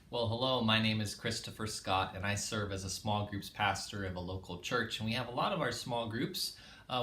Well, hello, my name is Christopher Scott, and I serve as a small groups pastor of a local church. And we have a lot of our small groups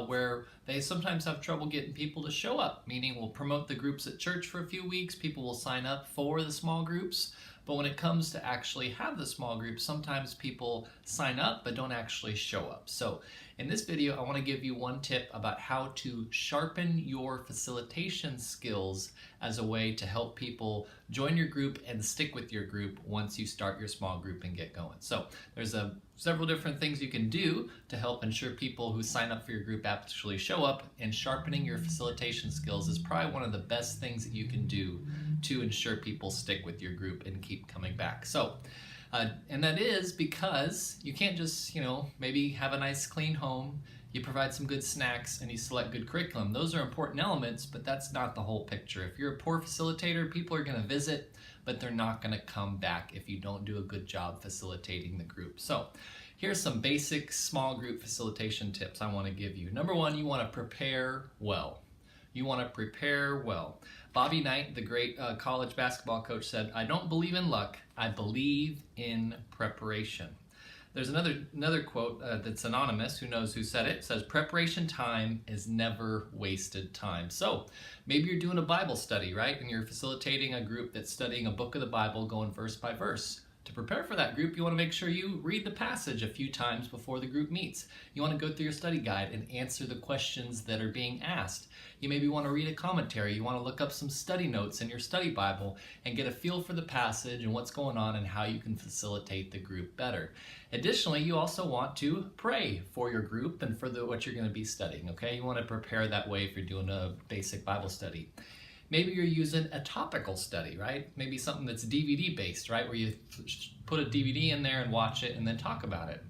where they sometimes have trouble getting people to show up, meaning we'll promote the groups at church for a few weeks, people will sign up for the small groups. But when it comes to actually have the small groups, sometimes people sign up but don't actually show up. So in this video, I want to give you one tip about how to sharpen your facilitation skills as a way to help people join your group and stick with your group once you start your small group and get going. So there's several different things you can do to help ensure people who sign up for your group actually show up, and sharpening your facilitation skills is probably one of the best things that you can do to ensure people stick with your group and keep coming back. So and that is because you can't just, maybe have a nice clean home, you provide some good snacks, and you select good curriculum. Those are important elements, but that's not the whole picture. If you're a poor facilitator, people are going to visit, but they're not going to come back if you don't do a good job facilitating the group. So here's some basic small group facilitation tips I want to give you. Number one, you want to prepare well. You want to prepare well. Bobby Knight, the great college basketball coach, said, "I don't believe in luck, I believe in preparation." There's another quote that's anonymous, who knows who said it. It says, "Preparation time is never wasted time." So maybe you're doing a Bible study, right? And you're facilitating a group that's studying a book of the Bible, going verse by verse. To prepare for that group, you want to make sure you read the passage a few times before the group meets. You want to go through your study guide and answer the questions that are being asked. You maybe want to read a commentary. You want to look up some study notes in your study Bible and get a feel for the passage and what's going on and how you can facilitate the group better. Additionally, you also want to pray for your group and for what you're going to be studying, okay? You want to prepare that way if you're doing a basic Bible study. Maybe you're using a topical study, right? Maybe something that's DVD based, right? Where you put a DVD in there and watch it and then talk about it.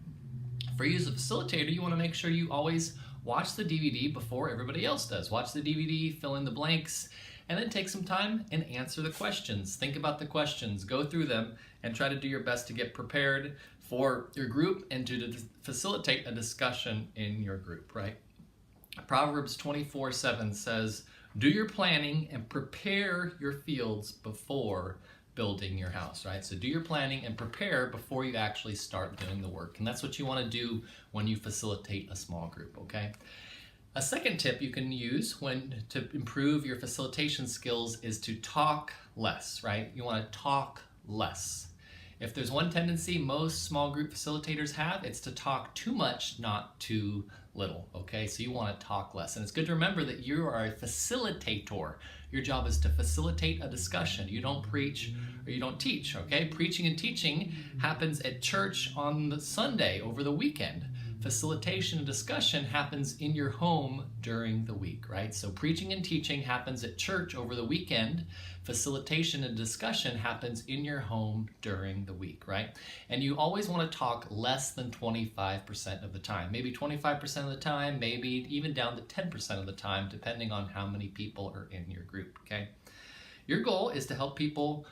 For you as a facilitator, you want to make sure you always watch the DVD before everybody else does. Watch the DVD, fill in the blanks, and then take some time and answer the questions. Think about the questions, go through them, and try to do your best to get prepared for your group and to facilitate a discussion in your group, right? Proverbs 24:7 says, "Do your planning and prepare your fields before building your house," right? So do your planning and prepare before you actually start doing the work. And that's what you want to do when you facilitate a small group, okay? A second tip you can use to improve your facilitation skills is to talk less, right? You want to talk less. If there's one tendency most small group facilitators have, it's to talk too much, not too little, okay? So you want to talk less. And it's good to remember that you are a facilitator. Your job is to facilitate a discussion. You don't preach or you don't teach, okay? Preaching and teaching happens at church on the Sunday over the weekend. Facilitation and discussion happens in your home during the week, right? So preaching and teaching happens at church over the weekend. Facilitation and discussion happens in your home during the week, right? And you always want to talk less than 25% of the time. Maybe 25% of the time, maybe even down to 10% of the time, depending on how many people are in your group, okay? Your goal is to help people,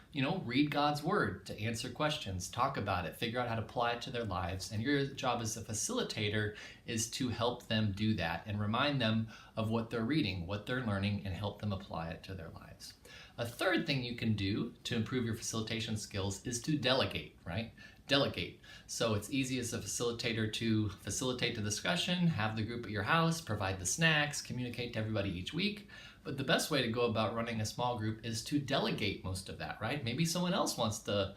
read God's word, to answer questions, talk about it, figure out how to apply it to their lives. And your job as a facilitator is to help them do that and remind them of what they're reading, what they're learning, and help them apply it to their lives. A third thing you can do to improve your facilitation skills is to delegate, right? Delegate. So it's easy as a facilitator to facilitate the discussion, have the group at your house, provide the snacks, communicate to everybody each week. But the best way to go about running a small group is to delegate most of that, right? Maybe someone else wants to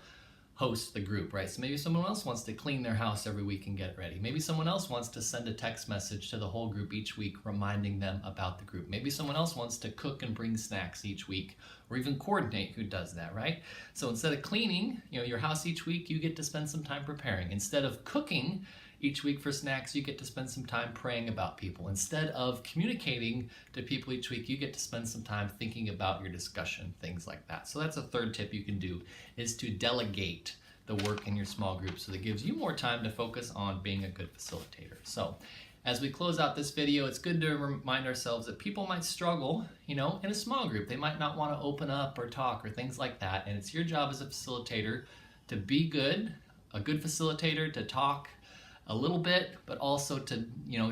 host the group, right? So maybe someone else wants to clean their house every week and get it ready. Maybe someone else wants to send a text message to the whole group each week reminding them about the group. Maybe someone else wants to cook and bring snacks each week, or even coordinate who does that, right? So instead of cleaning, your house each week, you get to spend some time preparing. Instead of cooking each week for snacks, you get to spend some time praying about people. Instead of communicating to people each week, you get to spend some time thinking about your discussion, things like that. So that's a third tip you can do, is to delegate the work in your small group so that gives you more time to focus on being a good facilitator. So as we close out this video, it's good to remind ourselves that people might struggle, in a small group. They might not want to open up or talk or things like that. And it's your job as a facilitator to be good, a good facilitator, to talk a little bit, but also to,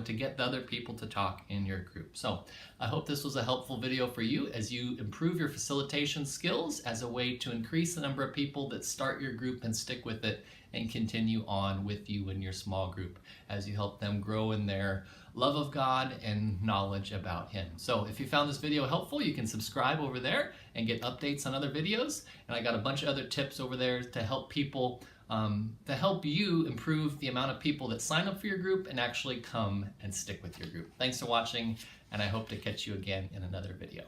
to get the other people to talk in your group. So I hope this was a helpful video for you as you improve your facilitation skills as a way to increase the number of people that start your group and stick with it and continue on with you in your small group as you help them grow in their love of God and knowledge about Him. So if you found this video helpful, you can subscribe over there and get updates on other videos. And I got a bunch of other tips over there to help people, to help you improve the amount of people that sign up for your group and actually come and stick with your group. Thanks for watching, and I hope to catch you again in another video.